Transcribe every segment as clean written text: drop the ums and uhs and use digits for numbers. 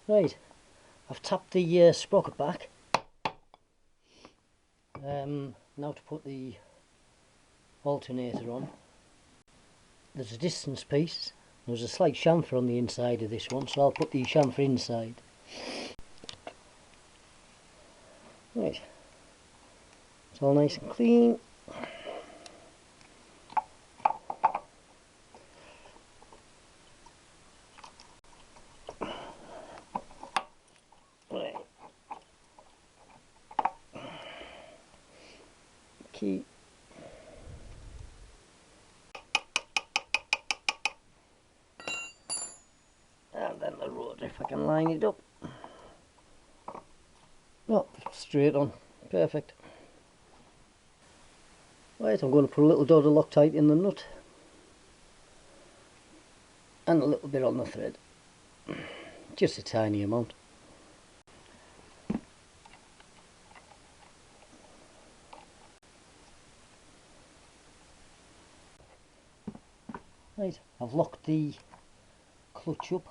Right, I've tapped the sprocket back. Now to put the alternator on. There's a distance piece. There's a slight chamfer on the inside of this one, so I'll put the chamfer inside. Right, it's all nice and clean. Right. Key. And then the rotor, if I can line it up. Oh, straight on. Perfect. Right, I'm going to put a little dot of Loctite in the nut. And a little bit on the thread. Just a tiny amount. Right, I've locked the clutch up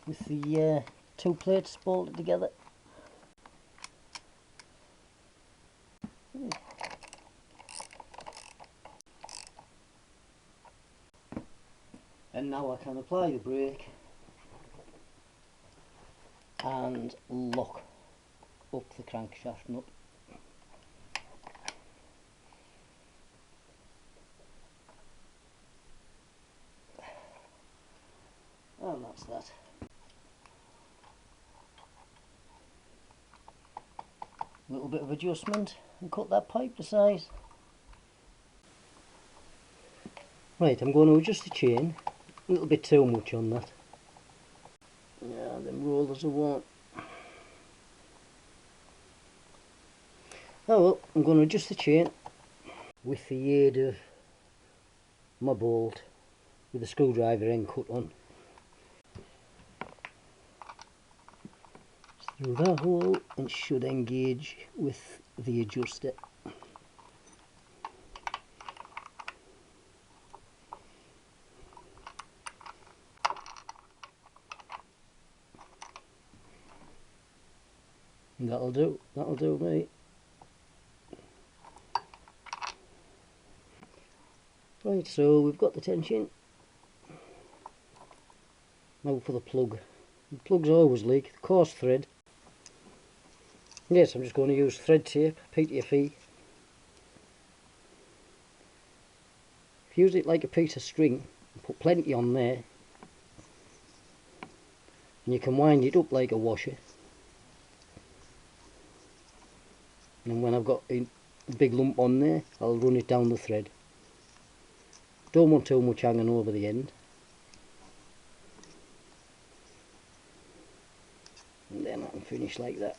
with the two plates bolted together. And now I can apply the brake and lock up the crankshaft nut. And that's that. A little bit of adjustment and cut that pipe to size. Right, I'm going to adjust the chain. A little bit too much on that. Yeah, them rollers are worn. Oh well, I'm going to adjust the chain with the aid of my bolt with the screwdriver end cut on. Through that hole and should engage with the adjuster. And that'll do mate. Right, so we've got the tension. Now for the plug. The plugs always leak, the coarse thread. Yes, I'm just going to use thread tape, PTFE. Use it like a piece of string, put plenty on there. And you can wind it up like a washer. And when I've got a big lump on there, I'll run it down the thread. Don't want too much hanging over the end. And then I can finish like that.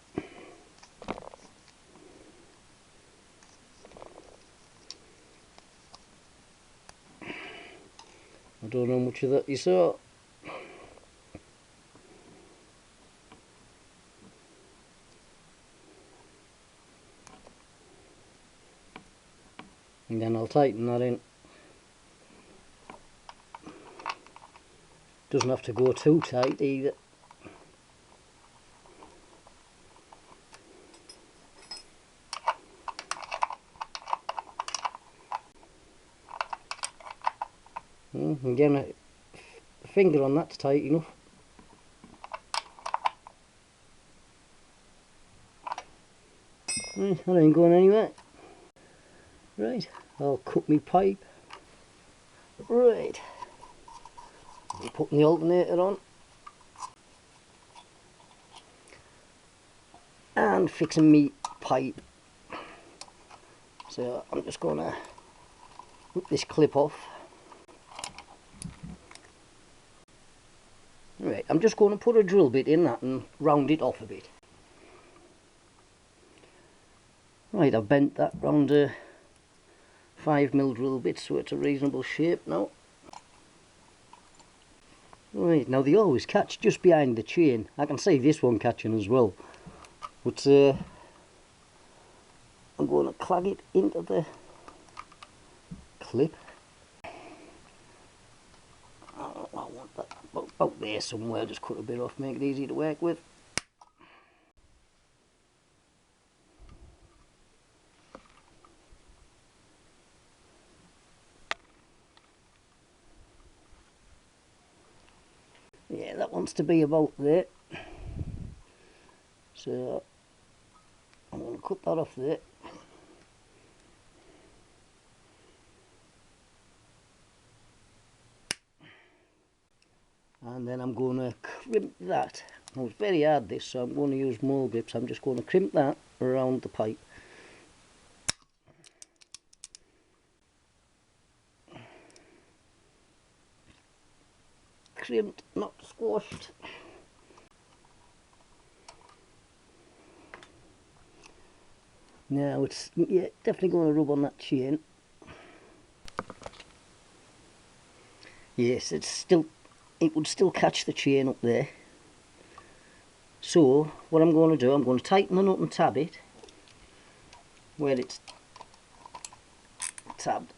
I don't know how much of that you saw. And then I'll tighten that in. Doesn't have to go too tight either. Again, a finger on that's tight enough. Right, that ain't going anywhere. Right, I'll cut my pipe. Right, I'm putting the alternator on and fixing me pipe. So I'm just going to rip this clip off. Right, I'm just going to put a drill bit in that and round it off a bit. Right, I've bent that round a 5mm drill bit so it's a reasonable shape now. Right, now they always catch just behind the chain. I can see this one catching as well. But I'm going to clag it into the clip. I want that about About there somewhere, just cut a bit off, make it easy to work with. Yeah, that wants to be about there. So I'm going to cut that off there. And then I'm going to crimp that. Now it's very hard this, so I'm going to use mole grips. I'm just going to crimp that around the pipe. Crimped, not squashed. Now it's definitely going to rub on that chain. Yes, it would still catch the chain up there. So what I'm going to do, I'm going to tighten the nut and tab it where it's tabbed.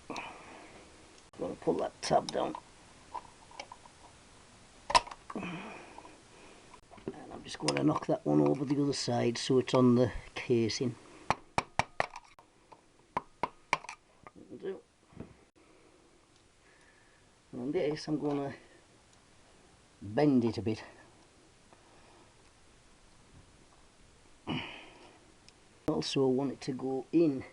I'm going to pull that tab down. And I'm just going to knock that one over the other side so it's on the casing. And on this I'm going to bend it a bit. Also want it to go in.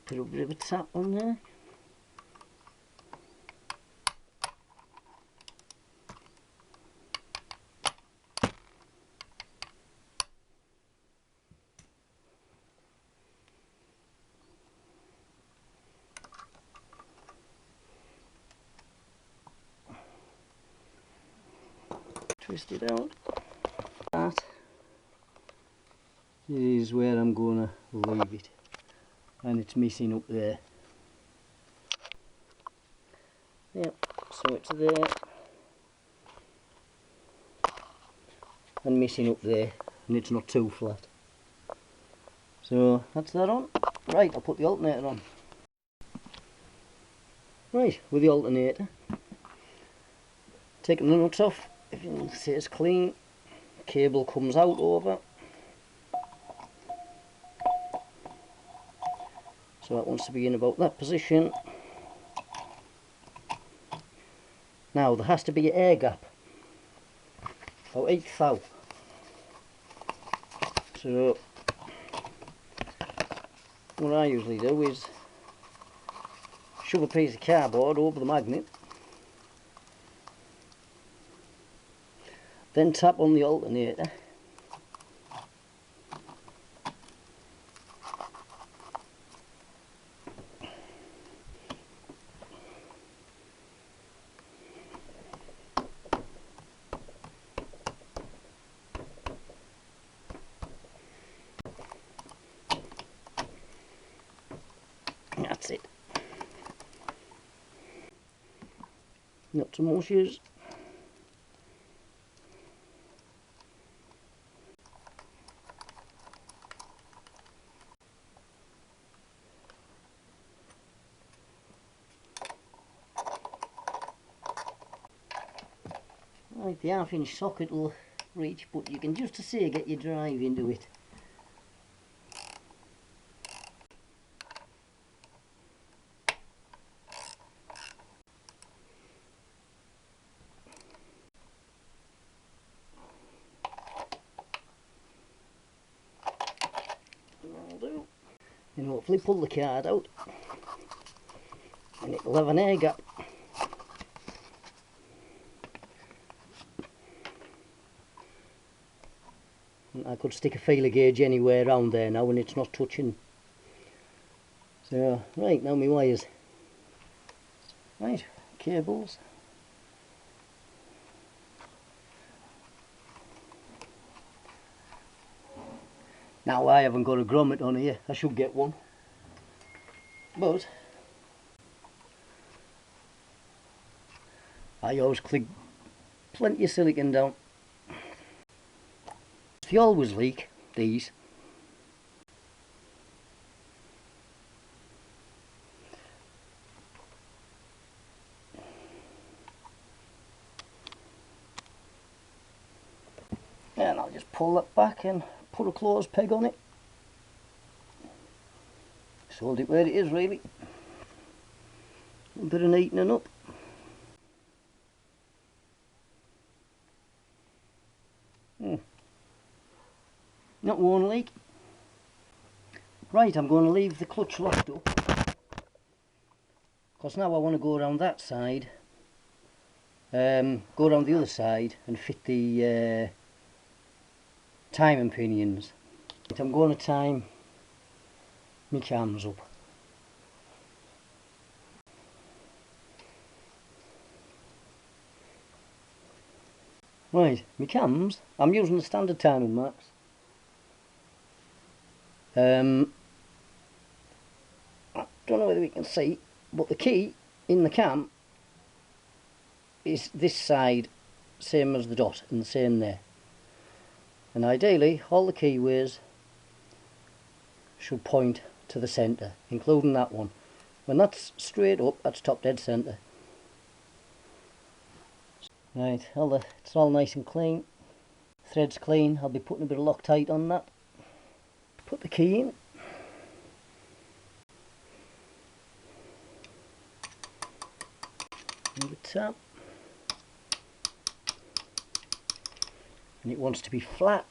Put a bit of a tap on there. Twist it out. That is where I'm going to leave it, and it's missing up there. Yep, so it's there and missing up there, and it's not too flat. So that's that on. Right, I'll put the alternator on. Right, with the alternator, taking the nuts off. If you can see it's clean, cable comes out over, so that wants to be in about that position. Now there has to be an air gap, about 1/8 thou. So what I usually do is shove a piece of cardboard over the magnet, then tap on the alternator, that's it. Not some more shoes. Right, the half-inch socket will reach, but you can just to say get your drive into it. That'll do. And hopefully pull the card out, and it'll have an air gap. I could stick a feeler gauge anywhere around there now and it's not touching. So, right, now my wires. Right, cables. Now I haven't got a grommet on here, I should get one. But I always click plenty of silicone down. They always leak, these. And I'll just pull that back and put a close peg on it. Just hold it where it is really. A bit of neatening up. Not one leak. Right, I'm going to leave the clutch locked up, because now I want to go around that side, go around the other side and fit the timing pinions. I'm going to time my cams up. Right, my cams, I'm using the standard timing marks. I don't know whether we can see, but the key in the cam is this side, same as the dot, and the same there. And ideally, all the keyways should point to the centre, including that one. When that's straight up, that's top dead centre. Right, it's all nice and clean. Thread's clean. I'll be putting a bit of Loctite on that. Put the key in. And the tap. And it wants to be flat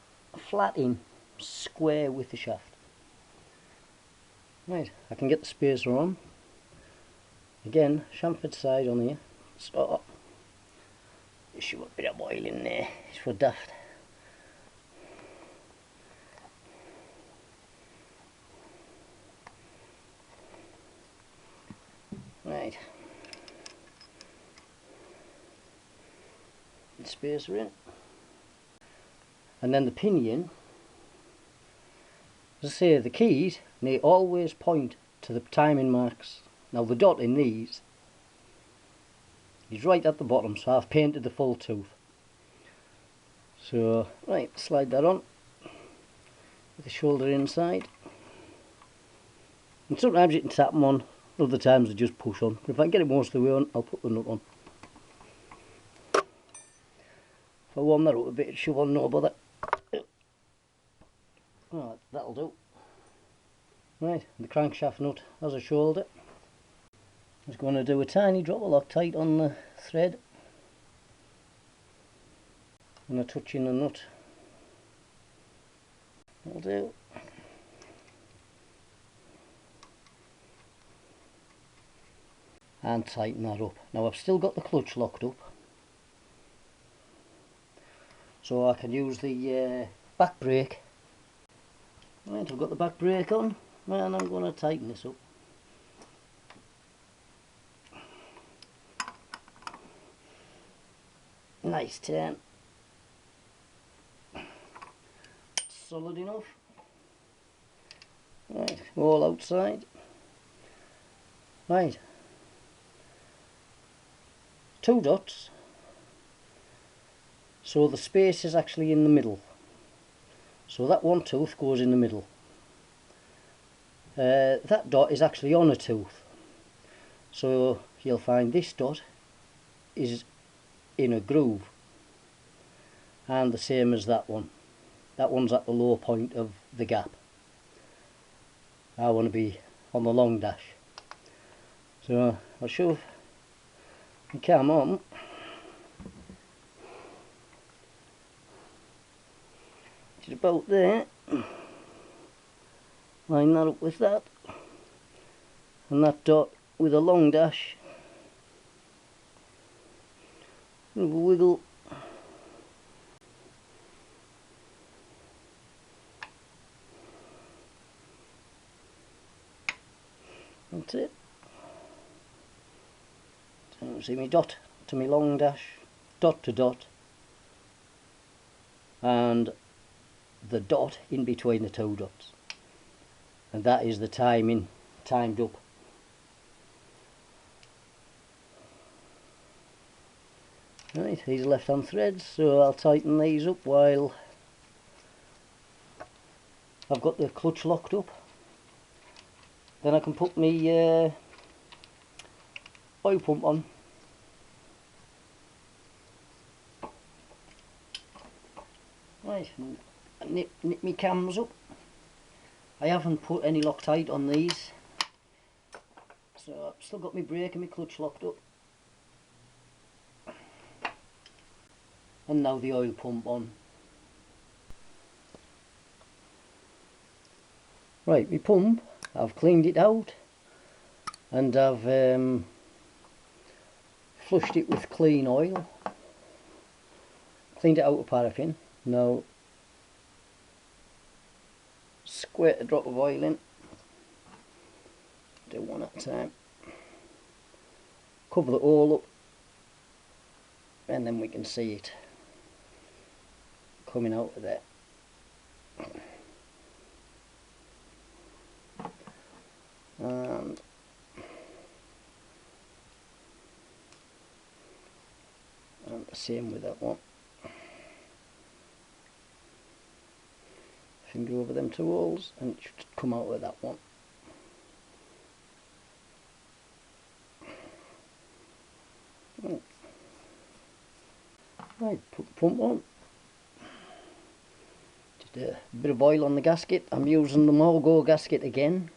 in, square with the shaft. Right, I can get the spacer on. Again, chamfered side on here. So, there should be a bit of oil in there. It's for daft. Right. The spacer in. And then the pinion. As I say, the keys, they always point to the timing marks. Now the dot in these is right at the bottom, so I've painted the full tooth. So, right, slide that on with the shoulder inside. And sometimes you can tap them on, other times I just push on. If I can get it most of the way on, I'll put the nut on. If I warm that up a bit, shove on, no bother. Right, that'll do. Right, the crankshaft nut has a shoulder. I'm just going to do a tiny drop of Loctite on the thread and a touch in the nut. That'll do. And tighten that up. Now I've still got the clutch locked up, so I can use the back brake. Right, I've got the back brake on, and I'm going to tighten this up. Nice turn. Solid enough. Right, all outside. Right. 2 dots. So the space is actually in the middle. So that one tooth goes in the middle. That dot is actually on a tooth. So you'll find this dot is in a groove. And the same as that one. That one's at the low point of the gap. I want to be on the long dash. So I'll shove the cam on. It's about there. Line that up with that. And that dot with a long dash. A wiggle. That's it. So you see me dot to me long dash, dot to dot, and the dot in between the 2 dots, and that is the timing timed up. Right, these are left hand threads, so I'll tighten these up while I've got the clutch locked up. Then I can put my oil pump on. Right, nip my cams up. I haven't put any Loctite on these, so I've still got my brake and my clutch locked up. And now the oil pump on. Right, my pump, I've cleaned it out and I've flushed it with clean oil. Cleaned it out with paraffin. Now squirt a drop of oil in. Do one at a time. Cover the hole up and then we can see it coming out of there. And the same with that one. Finger over them two holes and it should come out with that one. Right, put the pump on. Just a bit of oil on the gasket. I'm using the Morgo gasket again.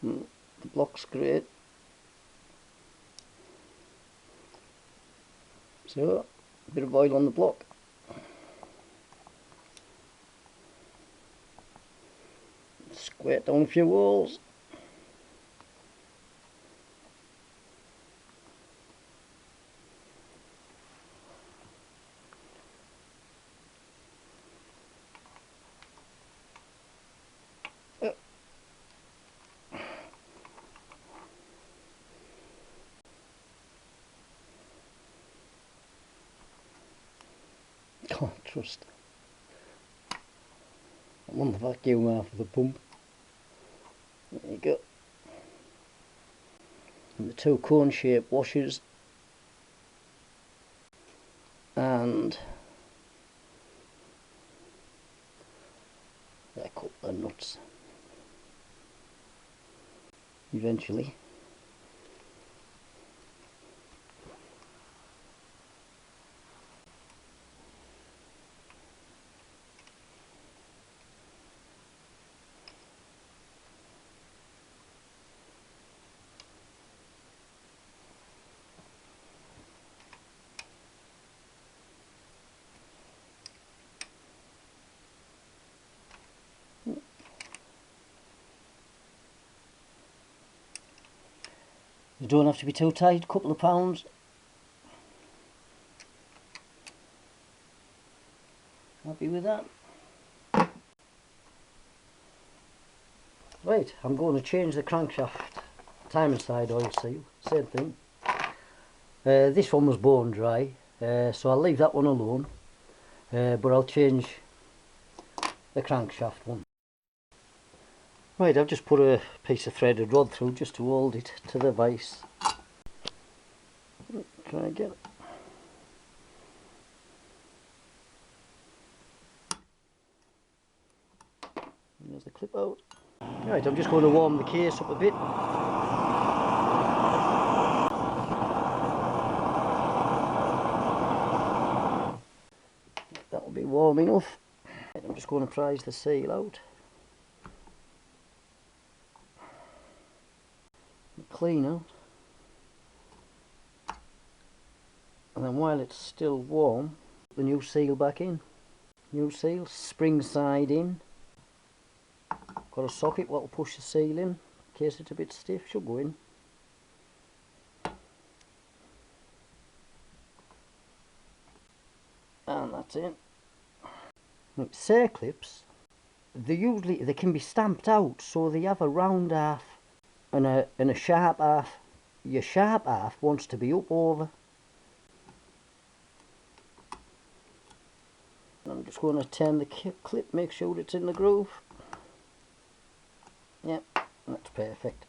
The block's great. So, a bit of oil on the block. Squirt down a few holes. Can't trust. I'm on the vacuum half of the pump. There you go. And the two cone shaped washers. And a couple of nuts. Eventually. You don't have to be too tight, couple of pounds. Happy with that? Right, I'm going to change the crankshaft timing side oil seal, same thing. This one was bone dry, so I'll leave that one alone, but I'll change the crankshaft one. Right, I've just put a piece of threaded rod through just to hold it to the vise. Try again. There's the clip out. Right, I'm just going to warm the case up a bit. That'll be warm enough. I'm just going to prise the seal out. Clean out. And then while it's still warm, put the new seal back in. New seal, spring side in. Got a socket what will push the seal in case it's a bit stiff, should go in. And that's it. Right, circlips, they can be stamped out so they have a round half and a sharp half. Your sharp half wants to be up over. I'm just going to turn the clip, make sure it's in the groove. Yep, that's perfect.